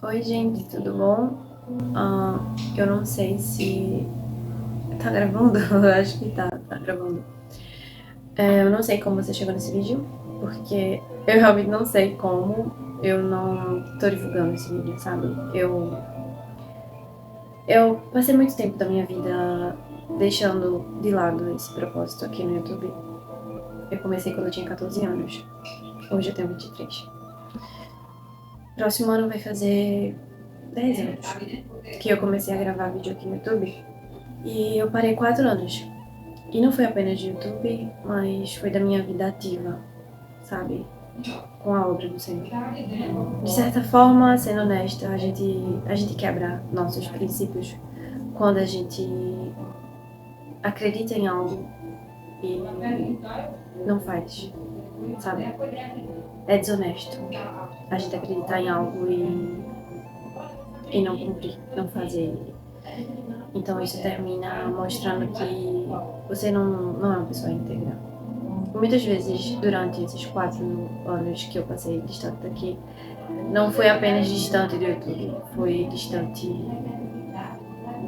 Oi, gente, tudo bom? Eu não sei se tá gravando, eu acho que tá gravando. Eu não sei como você chegou nesse vídeo, porque eu realmente não sei como eu não tô divulgando esse vídeo, sabe? Eu passei muito tempo da minha vida deixando de lado esse propósito aqui no YouTube. Eu comecei quando eu tinha 14 anos, hoje eu tenho 23. Próximo ano vai fazer 10 anos que eu comecei a gravar vídeo aqui no YouTube. E eu parei 4 anos. E não foi apenas de YouTube, mas foi da minha vida ativa, sabe? Com a obra do Senhor. De certa forma, sendo honesta, a gente quebra nossos princípios quando a gente acredita em algo e não faz, sabe? É desonesto a gente acreditar em algo e não cumprir, não fazer. Então isso termina mostrando que você não é uma pessoa íntegra. Muitas vezes, durante esses 4 anos que eu passei distante daqui, não foi apenas distante do YouTube, foi distante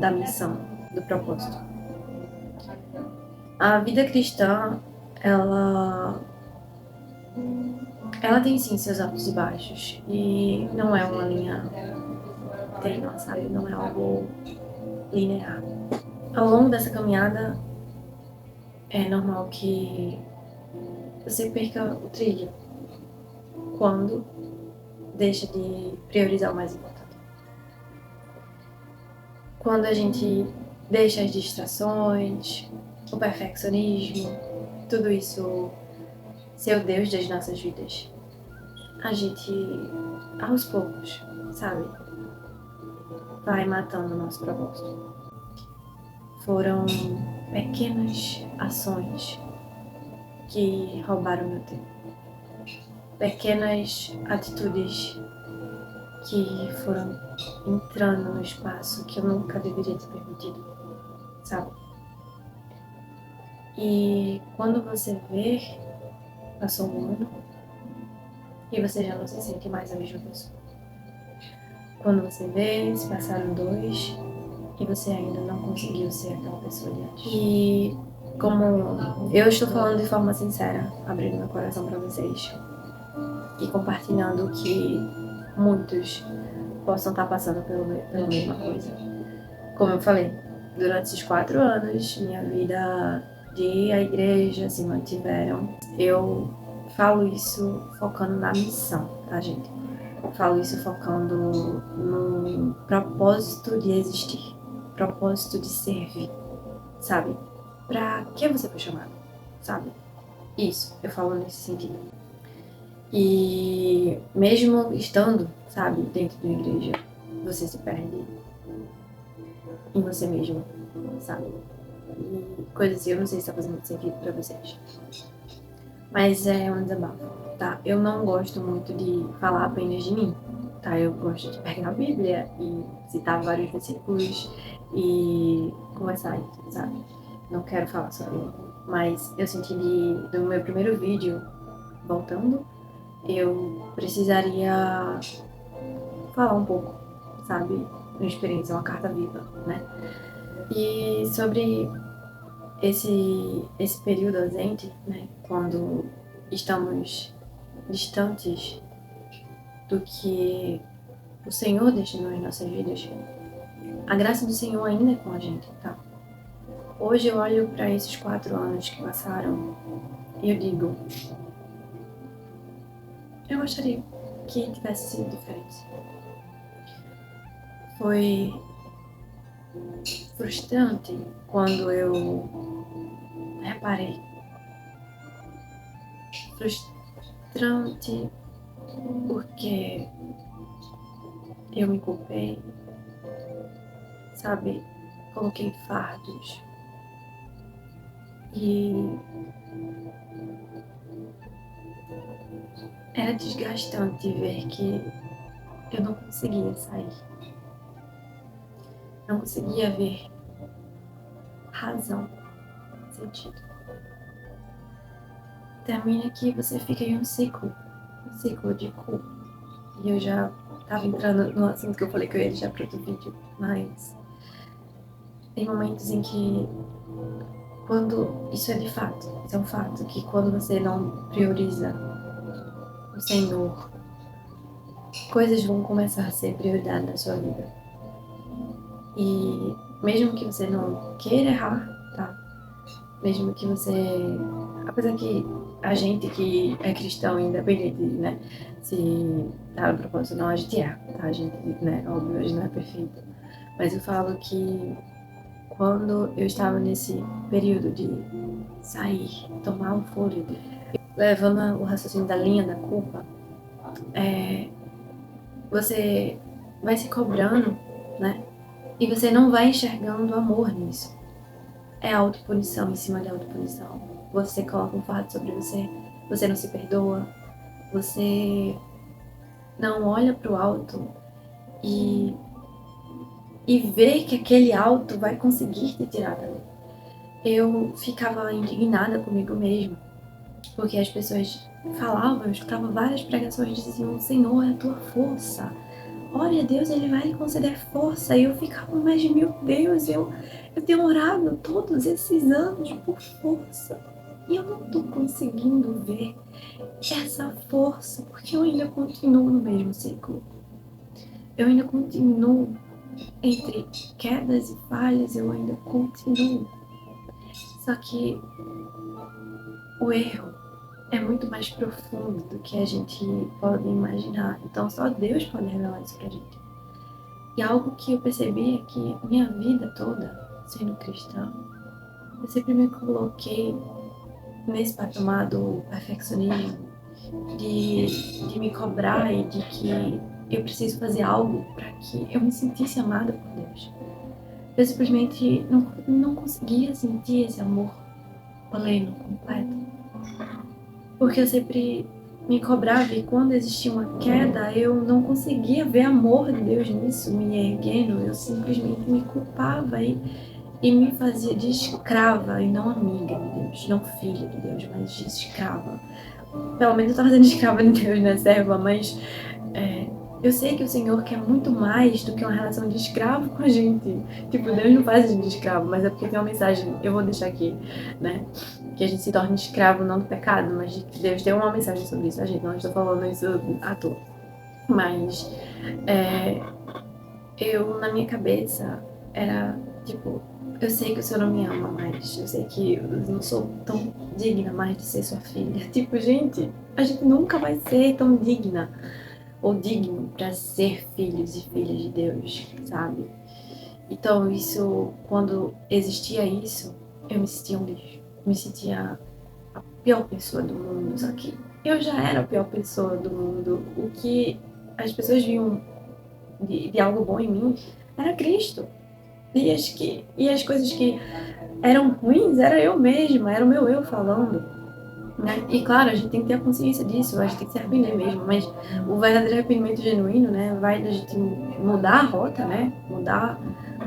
da missão, do propósito. A vida cristã, ela, ela tem sim seus altos e baixos, e não é uma linha tênue, sabe? Não é algo linear. Ao longo dessa caminhada, é normal que você perca o trilho quando deixa de priorizar o mais importante. Quando a gente deixa as distrações, o perfeccionismo, tudo isso ser o Deus das nossas vidas, a gente, aos poucos, sabe, vai matando o nosso propósito. Foram pequenas ações que roubaram meu tempo. Pequenas atitudes que foram entrando no espaço que eu nunca deveria ter permitido, sabe? E quando você vê, passou um ano e você já não se sente mais a mesma pessoa. Quando você vê, se passaram 2 e você ainda não conseguiu ser aquela pessoa de antes. E como eu estou falando de forma sincera, abrindo meu coração para vocês e compartilhando que muitos possam estar passando pela mesma coisa. Como eu falei, durante esses 4 anos, minha vida de ir à igreja se mantiveram. Eu falo isso focando na missão, tá, gente? Eu falo isso focando no propósito de existir, propósito de servir, sabe? Pra que você foi chamado, sabe? Isso, eu falo nesse sentido. E mesmo estando, sabe, dentro de uma igreja, você se perde em você mesmo, sabe? E coisas assim, eu não sei se tá fazendo muito sentido pra vocês. Mas é um desabafo, tá? Eu não gosto muito de falar apenas de mim, tá? Eu gosto de pegar a Bíblia e citar vários versículos e conversar, sabe? Não quero falar sobre mim. Mas eu senti do meu primeiro vídeo, voltando, eu precisaria falar um pouco, sabe? Uma experiência, uma carta viva, né? E sobre esse período ausente, né? Quando estamos distantes do que o Senhor destinou em nossas vidas, a graça do Senhor ainda é com a gente, tá? Hoje eu olho para esses 4 anos que passaram e eu digo, eu gostaria que tivesse sido diferente. Foi frustrante quando eu reparei. Frustrante porque eu me culpei, sabe? Coloquei fardos e era desgastante ver que eu não conseguia sair. Não conseguia ver razão, sentido. Termina que você fica em um ciclo de culpa. E eu já tava entrando no assunto que eu falei que eu ia deixar para outro vídeo, mas tem momentos em que quando isso é de fato, isso é um fato, que quando você não prioriza o Senhor, coisas vão começar a ser prioridade na sua vida. E mesmo que você não queira errar, tá? Mesmo que você... Apesar que a gente que é cristão, independente, né? Se tá no propósito ou não, a gente erra, tá? A gente, né? Óbvio, a gente não é perfeito. Mas eu falo que quando eu estava nesse período de sair, tomar um fôlego, levando o raciocínio da linha da culpa, você vai se cobrando, né? E você não vai enxergando amor nisso. É autopunição em cima de autopunição. Você coloca um fardo sobre você, você não se perdoa, você não olha pro alto e vê que aquele alto vai conseguir te tirar dali. Eu ficava indignada comigo mesma, porque as pessoas falavam, eu escutava várias pregações que diziam: Senhor, é a tua força. Olha, Deus, Ele vai lhe conceder força. E eu ficava, mas meu Deus, eu tenho orado todos esses anos por força. E eu não tô conseguindo ver essa força, porque eu ainda continuo no mesmo ciclo. Eu ainda continuo entre quedas e falhas, eu ainda continuo. Só que o erro é muito mais profundo do que a gente pode imaginar. Então só Deus pode revelar isso pra gente. E algo que eu percebi é que minha vida toda, sendo cristã, eu sempre me coloquei nesse patamar do perfeccionismo, de me cobrar e de que eu preciso fazer algo para que eu me sentisse amada por Deus. Eu simplesmente não conseguia sentir esse amor pleno, completo. Porque eu sempre me cobrava e quando existia uma queda, eu não conseguia ver amor de Deus nisso, me erguendo. Eu simplesmente me culpava e me fazia de escrava e não amiga de Deus, não filha de Deus, mas de escrava. Pelo menos eu estava sendo escrava de Deus, né, serva, mas eu sei que o Senhor quer muito mais do que uma relação de escravo com a gente. Tipo, Deus não faz a gente de escravo, mas é porque tem uma mensagem, eu vou deixar aqui, né? Que a gente se torne escravo não do pecado, mas de que Deus tem uma mensagem sobre isso, a gente não estou falando isso à toa. Mas eu, na minha cabeça, era tipo, eu sei que o Senhor não me ama mais, eu sei que eu não sou tão digna mais de ser sua filha. Tipo, gente, a gente nunca vai ser tão digna ou digno para ser filhos e filhas de Deus, sabe? Então isso, quando existia isso, eu me sentia um lixo, me sentia a pior pessoa do mundo, só que eu já era a pior pessoa do mundo. O que as pessoas viam de algo bom em mim era Cristo. E as coisas que eram ruins era eu mesma, era o meu eu falando. Né? E claro, a gente tem que ter a consciência disso, a gente tem que se arrepender mesmo, mas o verdadeiro arrependimento genuíno, né, vai da gente mudar a rota, né, mudar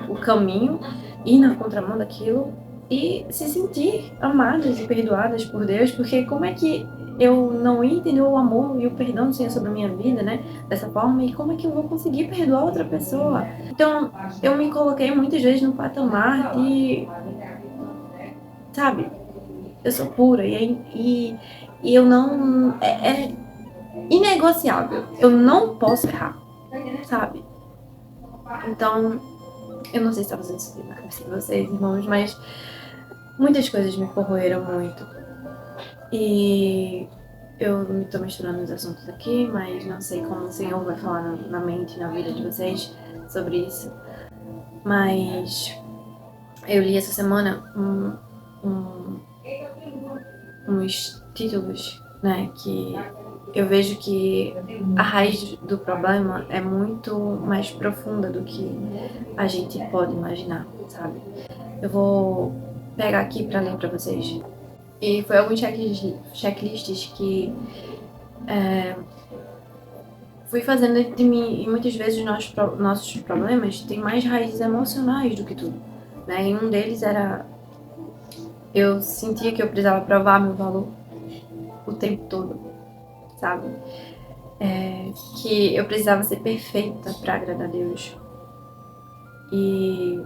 o caminho, ir na contramão daquilo e se sentir amadas e perdoadas por Deus, porque como é que eu não ia entender o amor e o perdão do Senhor sobre a minha vida, né, dessa forma, e como é que eu vou conseguir perdoar outra pessoa? Então, eu me coloquei muitas vezes no patamar de, sabe, eu sou pura e eu não... É inegociável. Eu não posso errar, sabe? Então, eu não sei se tá fazendo isso na cabeça de vocês, irmãos, mas muitas coisas me corroeram muito. E eu me tô misturando os assuntos aqui, mas não sei como o Senhor vai falar na mente, na vida de vocês sobre isso. Mas eu li essa semana uns títulos, né, que eu vejo que a raiz do problema é muito mais profunda do que a gente pode imaginar, sabe? Eu vou pegar aqui para ler para vocês. E foi alguns checklists que fui fazendo de mim, e muitas vezes nossos problemas têm mais raízes emocionais do que tudo, né? E um deles era... eu sentia que eu precisava provar meu valor o tempo todo, sabe? que eu precisava ser perfeita para agradar a Deus. E,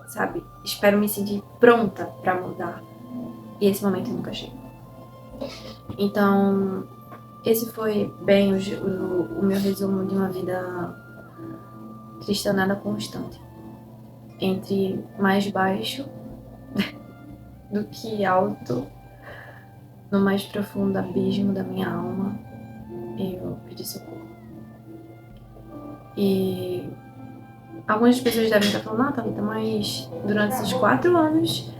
sabe, espero me sentir pronta para mudar. E esse momento nunca chega. Então, esse foi bem o meu resumo de uma vida cristã nada constante. Entre mais baixo do que alto, no mais profundo abismo da minha alma, eu pedi socorro. E algumas pessoas devem estar falando, Thalita, mas durante esses 4 anos,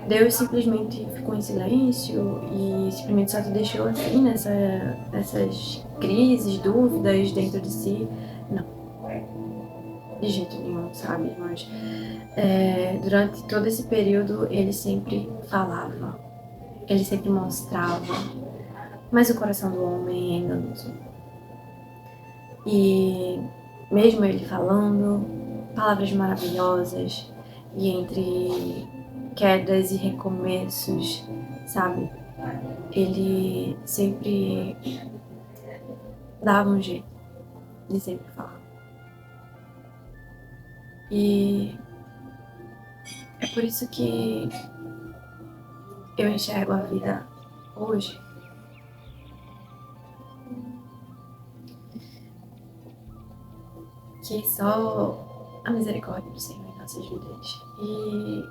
Deus simplesmente ficou em silêncio e simplesmente só te deixou assim, nessas crises, dúvidas dentro de si. Não, de jeito nenhum, sabe? Mas durante todo esse período, ele sempre falava, ele sempre mostrava, mas o coração do homem é enganoso. E mesmo ele falando palavras maravilhosas e entre quedas e recomeços, sabe? Ele sempre dava um jeito de sempre falar. E é por isso que eu enxergo a vida hoje que só a misericórdia do Senhor em nossas vidas e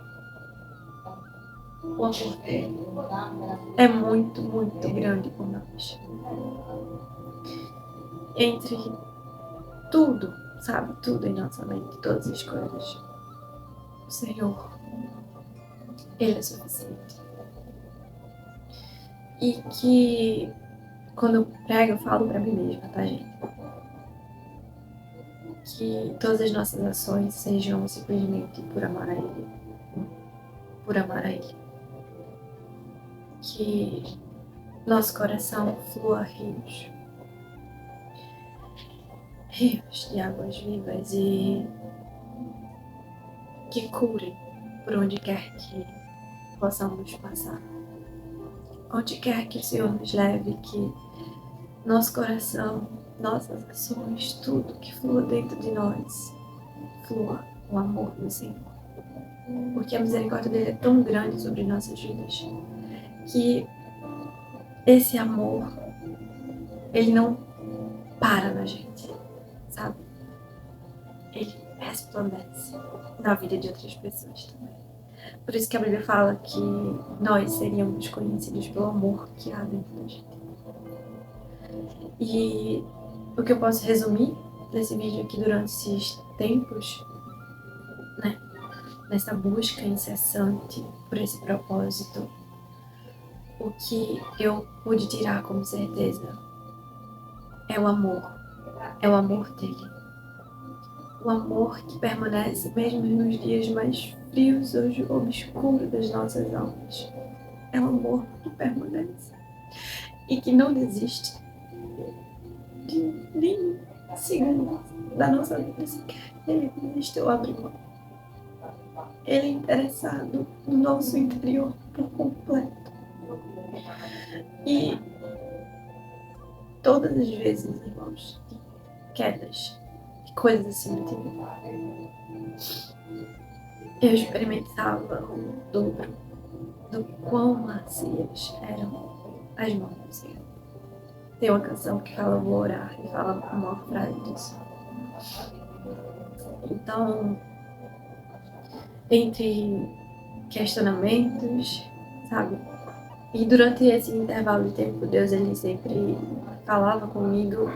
o amor dele é muito, muito grande por nós. Entre tudo, sabe? Tudo em nossa mente, todas as coisas. O Senhor, Ele é suficiente. E que quando eu prego, eu falo pra mim mesma, tá, gente? Que todas as nossas ações sejam simplesmente por amar a Ele. Por amar a Ele. Que nosso coração flua rios. Rios de águas vivas e que curem por onde quer que possamos passar. Onde quer que o Senhor nos leve, que nosso coração, nossas ações, tudo que flua dentro de nós, flua o amor do Senhor. Porque a misericórdia dele é tão grande sobre nossas vidas, que esse amor, ele não para na gente, sabe? Ele resplandece na vida de outras pessoas também. Por isso que a Bíblia fala que nós seríamos conhecidos pelo amor que há dentro da gente. E o que eu posso resumir nesse vídeo aqui durante esses tempos, né? Nessa busca incessante por esse propósito, o que eu pude tirar como certeza é o amor dele. O amor que permanece mesmo nos dias mais frios ou obscuros das nossas almas. É um amor que permanece e que não desiste de nem segundo da nossa vida sequer. Ele desiste ou abre mão. Ele é interessado no nosso interior por completo. E todas as vezes, irmãos, de quedas, de coisas assim do tipo, eu experimentava o dobro do quão macias eram as mãos do Senhor. Tem uma canção que fala vou orar e fala uma frase disso. Então, entre questionamentos, sabe? E durante esse intervalo de tempo, Deus ele sempre falava comigo.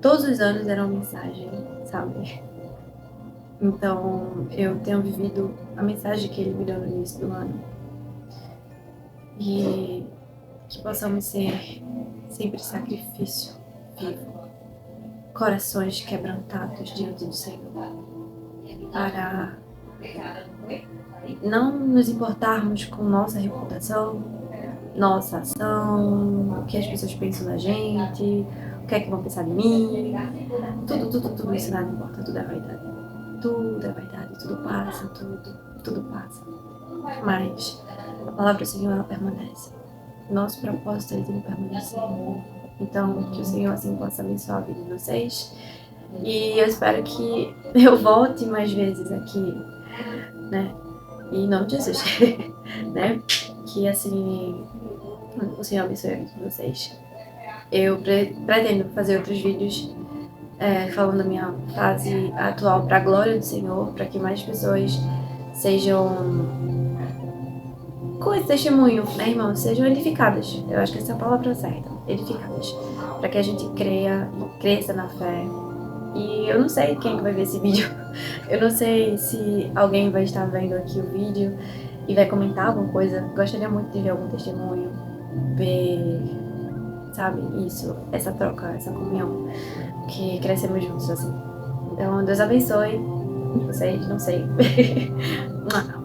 Todos os anos era uma mensagem, sabe? Então, eu tenho vivido a mensagem que ele me deu no início do ano. E que possamos ser sempre sacrifício vivo, corações quebrantados diante do Senhor, para não nos importarmos com nossa reputação, nossa ação, o que as pessoas pensam da gente, o que é que vão pensar de mim. Tudo isso nada importa, tudo é vaidade. Tudo é vaidade, tudo passa, tudo passa. Mas a palavra do Senhor, ela permanece. Nosso propósito, ele tem que permanecer. Então, que o Senhor, assim, possa abençoar a vida de vocês. E eu espero que eu volte mais vezes aqui, né? E em nome de Jesus, né? Que, assim, o Senhor abençoe a vida de vocês. Eu pretendo fazer outros vídeos falando da minha fase atual para a glória do Senhor, para que mais pessoas sejam com esse testemunho, né, irmãos? Sejam edificadas. Eu acho que essa é a palavra certa. Edificadas. Para que a gente creia e cresça na fé. E eu não sei quem que vai ver esse vídeo. Eu não sei se alguém vai estar vendo aqui o vídeo e vai comentar alguma coisa. Gostaria muito de ver algum testemunho. Ver, sabe, isso, essa troca, essa comunhão. Que crescemos juntos, assim. Então, Deus abençoe vocês, não sei.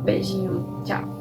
Beijinho, tchau.